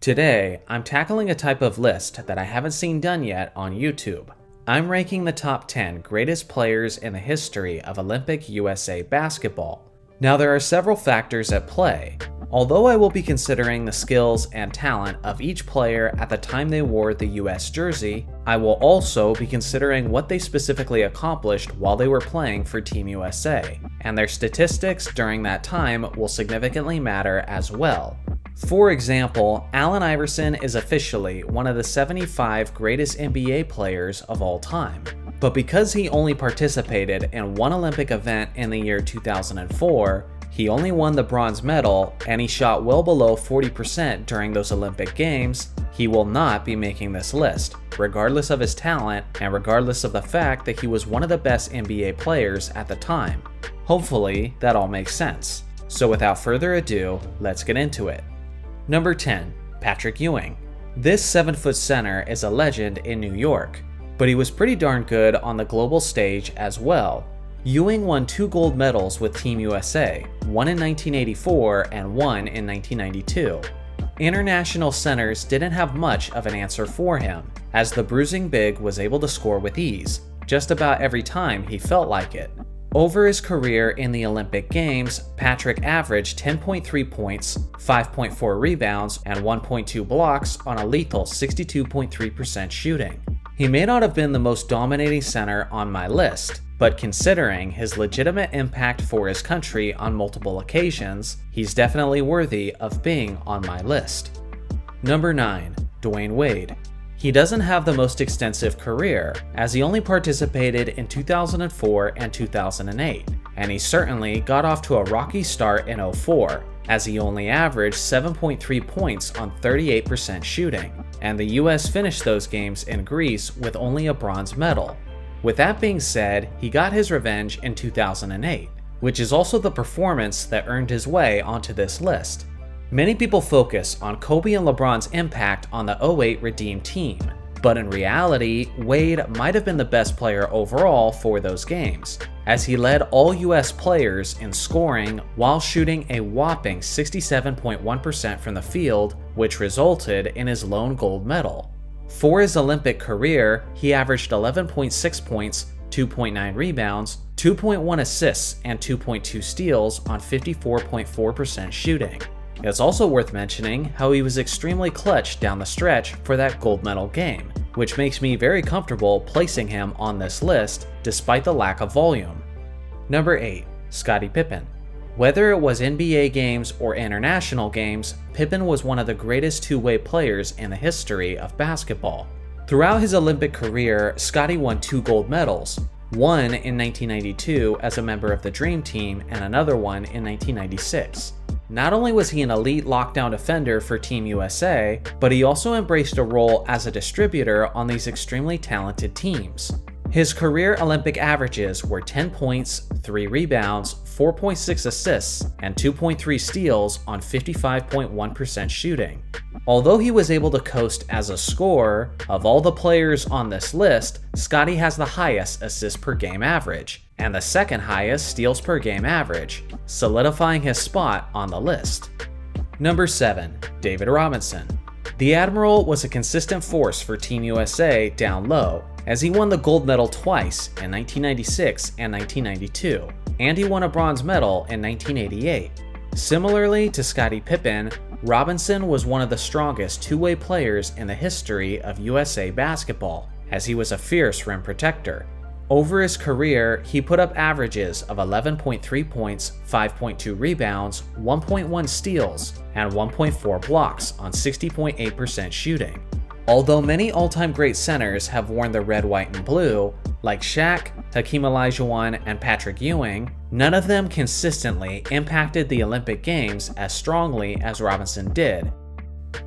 Today, I'm tackling a type of list that I haven't seen done yet on YouTube. I'm ranking the top 10 greatest players in the history of Olympic USA basketball. Now there are several factors at play. Although I will be considering the skills and talent of each player at the time they wore the US jersey, I will also be considering what they specifically accomplished while they were playing for Team USA, and their statistics during that time will significantly matter as well. For example, Allen Iverson is officially one of the 75 greatest NBA players of all time. But because he only participated in one Olympic event in the year 2004, he only won the bronze medal and he shot well below 40% during those Olympic Games, he will not be making this list, regardless of his talent and regardless of the fact that he was one of the best NBA players at the time. Hopefully, that all makes sense. So without further ado, let's get into it. Number 10. Patrick Ewing. This 7-foot center is a legend in New York, but he was pretty darn good on the global stage as well. Ewing won 2 gold medals with Team USA, one in 1984 and one in 1992. International centers didn't have much of an answer for him, as the bruising big was able to score with ease, just about every time he felt like it. Over his career in the Olympic Games, Patrick averaged 10.3 points, 5.4 rebounds, and 1.2 blocks on a lethal 62.3% shooting. He may not have been the most dominating center on my list, but considering his legitimate impact for his country on multiple occasions, he's definitely worthy of being on my list. Number 9. DWade. He doesn't have the most extensive career, as he only participated in 2004 and 2008, and he certainly got off to a rocky start in 2004, as he only averaged 7.3 points on 38% shooting, and the US finished those games in Greece with only a bronze medal. With that being said, he got his revenge in 2008, which is also the performance that earned his way onto this list. Many people focus on Kobe and LeBron's impact on the 2008 Redeem team, but in reality, Wade might have been the best player overall for those games, as he led all US players in scoring while shooting a whopping 67.1% from the field, which resulted in his lone gold medal. For his Olympic career, he averaged 11.6 points, 2.9 rebounds, 2.1 assists, and 2.2 steals on 54.4% shooting. It's also worth mentioning how he was extremely clutch down the stretch for that gold medal game, which makes me very comfortable placing him on this list despite the lack of volume. Number 8. Scottie Pippen. Whether it was NBA games or international games, Pippen was one of the greatest two-way players in the history of basketball. Throughout his Olympic career, Scottie won 2 gold medals, one in 1992 as a member of the Dream Team and another one in 1996. Not only was he an elite lockdown defender for Team USA, but he also embraced a role as a distributor on these extremely talented teams. His career Olympic averages were 10 points, 3 rebounds, 4.6 assists, and 2.3 steals on 55.1% shooting. Although he was able to coast as a scorer, of all the players on this list, Scottie has the highest assists per game average, and the second highest steals per game average, solidifying his spot on the list. Number 7. David Robinson. The Admiral was a consistent force for Team USA down low, as he won the gold medal twice in 1996 and 1992, and he won a bronze medal in 1988. Similarly to Scottie Pippen, Robinson was one of the strongest two-way players in the history of USA basketball, as he was a fierce rim protector. Over his career, he put up averages of 11.3 points, 5.2 rebounds, 1.1 steals, and 1.4 blocks on 60.8% shooting. Although many all-time great centers have worn the red, white, and blue, like Shaq, Hakeem Olajuwon, and Patrick Ewing, none of them consistently impacted the Olympic Games as strongly as Robinson did.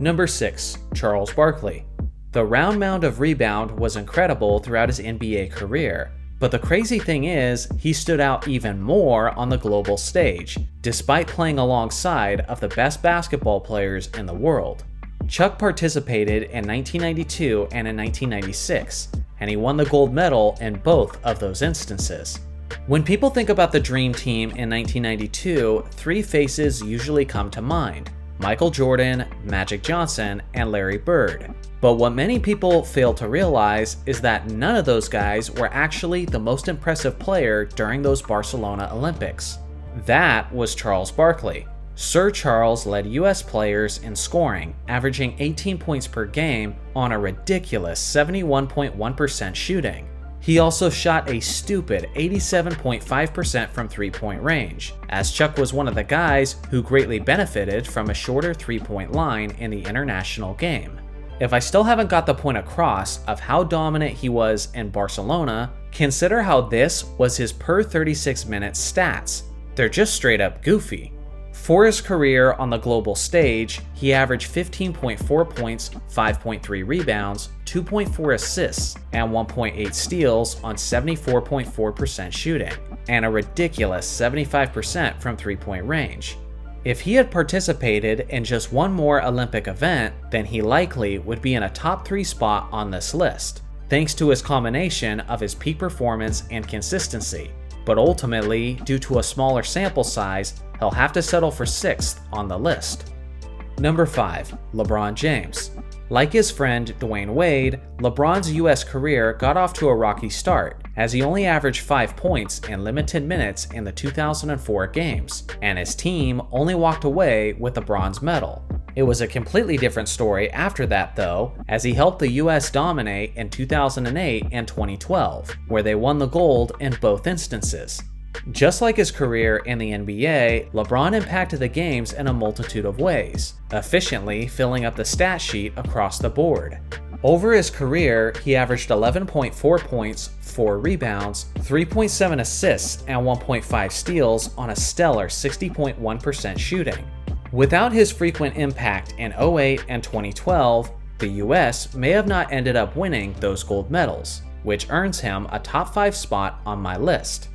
Number 6. Charles Barkley. The round mound of rebound was incredible throughout his NBA career, but the crazy thing is, he stood out even more on the global stage, despite playing alongside of the best basketball players in the world. Chuck participated in 1992 and in 1996, and he won the gold medal in both of those instances. When people think about the Dream Team in 1992, 3 faces usually come to mind: Michael Jordan, Magic Johnson, and Larry Bird. But what many people fail to realize is that none of those guys were actually the most impressive player during those Barcelona Olympics. That was Charles Barkley. Sir Charles led US players in scoring, averaging 18 points per game on a ridiculous 71.1% shooting. He also shot a stupid 87.5% from three-point range, as Chuck was one of the guys who greatly benefited from a shorter three-point line in the international game. If I still haven't got the point across of how dominant he was in Barcelona, consider how this was his per 36 minutes stats. They're just straight up goofy. For his career on the global stage, he averaged 15.4 points, 5.3 rebounds, 2.4 assists, and 1.8 steals on 74.4% shooting, and a ridiculous 75% from three-point range. If he had participated in just one more Olympic event, then he likely would be in a top 3 spot on this list, thanks to his combination of his peak performance and consistency. But ultimately, due to a smaller sample size, he'll have to settle for 6th on the list. Number 5. LeBron James. Like his friend DWade, LeBron's US career got off to a rocky start, as he only averaged 5 points in limited minutes in the 2004 games, and his team only walked away with a bronze medal. It was a completely different story after that though, as he helped the US dominate in 2008 and 2012, where they won the gold in both instances. Just like his career in the NBA, LeBron impacted the games in a multitude of ways, efficiently filling up the stat sheet across the board. Over his career, he averaged 11.4 points, 4 rebounds, 3.7 assists, and 1.5 steals on a stellar 60.1% shooting. Without his frequent impact in 2008 and 2012, the US may have not ended up winning those gold medals, which earns him a top 5 spot on my list.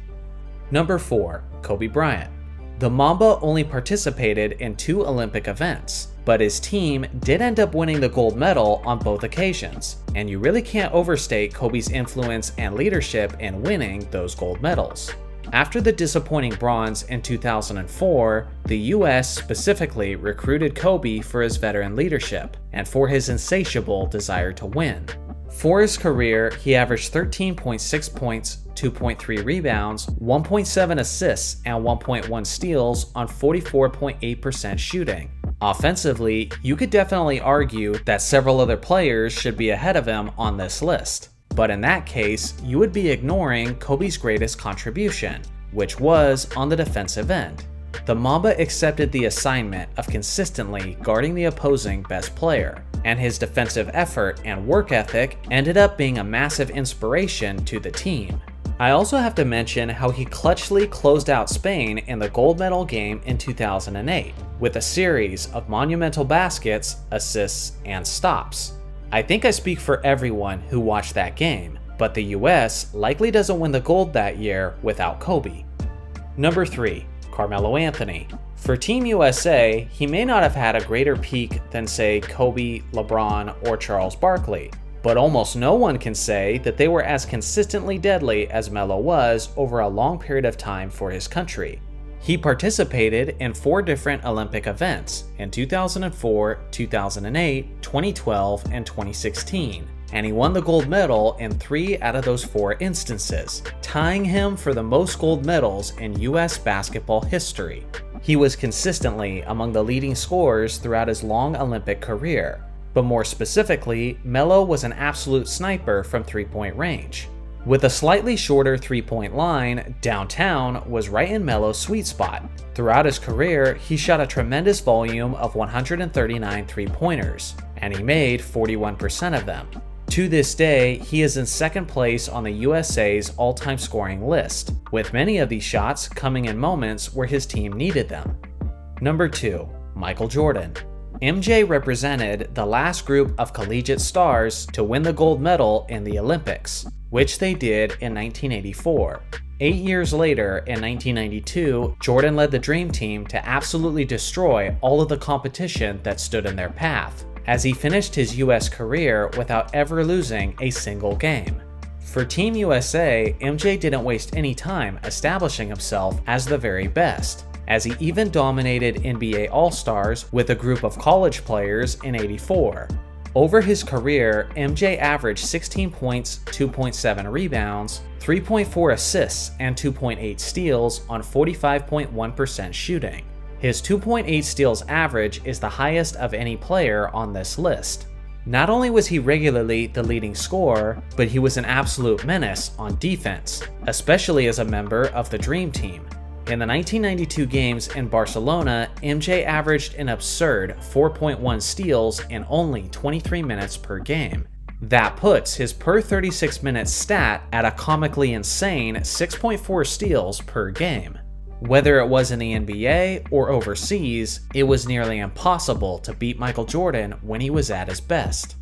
Number 4. Kobe Bryant. The Mamba only participated in 2 Olympic events, but his team did end up winning the gold medal on both occasions, and you really can't overstate Kobe's influence and leadership in winning those gold medals. After the disappointing bronze in 2004, the US specifically recruited Kobe for his veteran leadership and for his insatiable desire to win. For his career, he averaged 13.6 points, 2.3 rebounds, 1.7 assists, and 1.1 steals on 44.8% shooting. Offensively, you could definitely argue that several other players should be ahead of him on this list. But in that case, you would be ignoring Kobe's greatest contribution, which was on the defensive end. The Mamba accepted the assignment of consistently guarding the opposing best player, and his defensive effort and work ethic ended up being a massive inspiration to the team. I also have to mention how he clutchly closed out Spain in the gold medal game in 2008, with a series of monumental baskets, assists, and stops. I think I speak for everyone who watched that game, but the US likely doesn't win the gold that year without Kobe. Number 3. Carmelo Anthony. For Team USA, he may not have had a greater peak than say Kobe, LeBron, or Charles Barkley, but almost no one can say that they were as consistently deadly as Melo was over a long period of time for his country. He participated in 4 different Olympic events in 2004, 2008, 2012, and 2016, and he won the gold medal in 3 out of those 4 instances, tying him for the most gold medals in US basketball history. He was consistently among the leading scorers throughout his long Olympic career, but more specifically, Melo was an absolute sniper from three-point range. With a slightly shorter three-point line, downtown was right in Melo's sweet spot. Throughout his career, he shot a tremendous volume of 139 three-pointers, and he made 41% of them. To this day, he is in second place on the USA's all-time scoring list, with many of these shots coming in moments where his team needed them. Number 2. Michael Jordan. MJ represented the last group of collegiate stars to win the gold medal in the Olympics, which they did in 1984. 8 years later, in 1992, Jordan led the Dream Team to absolutely destroy all of the competition that stood in their path, as he finished his US career without ever losing a single game. For Team USA, MJ didn't waste any time establishing himself as the very best. as he even dominated NBA All-Stars with a group of college players in '84. Over his career, MJ averaged 16 points, 2.7 rebounds, 3.4 assists, and 2.8 steals on 45.1% shooting. His 2.8 steals average is the highest of any player on this list. Not only was he regularly the leading scorer, but he was an absolute menace on defense, especially as a member of the Dream Team. In the 1992 games in Barcelona, MJ averaged an absurd 4.1 steals in only 23 minutes per game. That puts his per 36-minute stat at a comically insane 6.4 steals per game. Whether it was in the NBA or overseas, it was nearly impossible to beat Michael Jordan when he was at his best.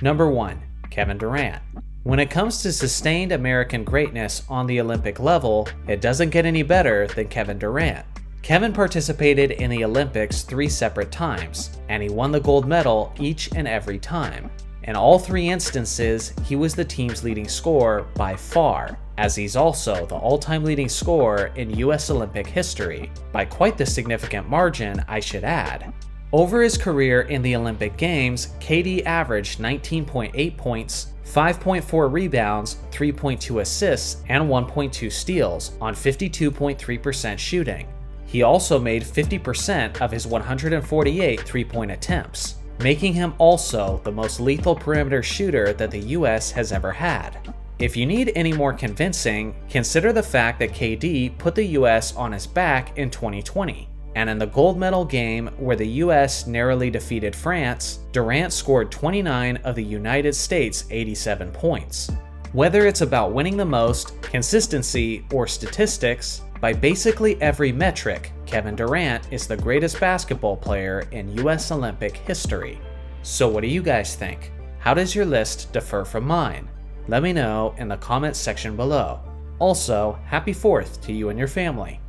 Number 1. Kevin Durant. When it comes to sustained American greatness on the Olympic level, it doesn't get any better than Kevin Durant. Kevin participated in the Olympics 3 separate times, and he won the gold medal each and every time. In all 3 instances, he was the team's leading scorer by far, as he's also the all-time leading scorer in US Olympic history, by quite the significant margin, I should add. Over his career in the Olympic Games, KD averaged 19.8 points, 5.4 rebounds, 3.2 assists, and 1.2 steals on 52.3% shooting. He also made 50% of his 148 three-point attempts, making him also the most lethal perimeter shooter that the US has ever had. If you need any more convincing, consider the fact that KD put the US on his back in 2020. And in the gold medal game where the US narrowly defeated France, Durant scored 29 of the United States' 87 points. Whether it's about winning the most, consistency, or statistics, by basically every metric, Kevin Durant is the greatest basketball player in US Olympic history. So what do you guys think? How does your list differ from mine? Let me know in the comments section below. Also, happy 4th to you and your family.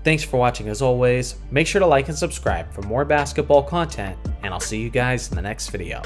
Thanks for watching as always. Make sure to like and subscribe for more basketball content, and I'll see you guys in the next video.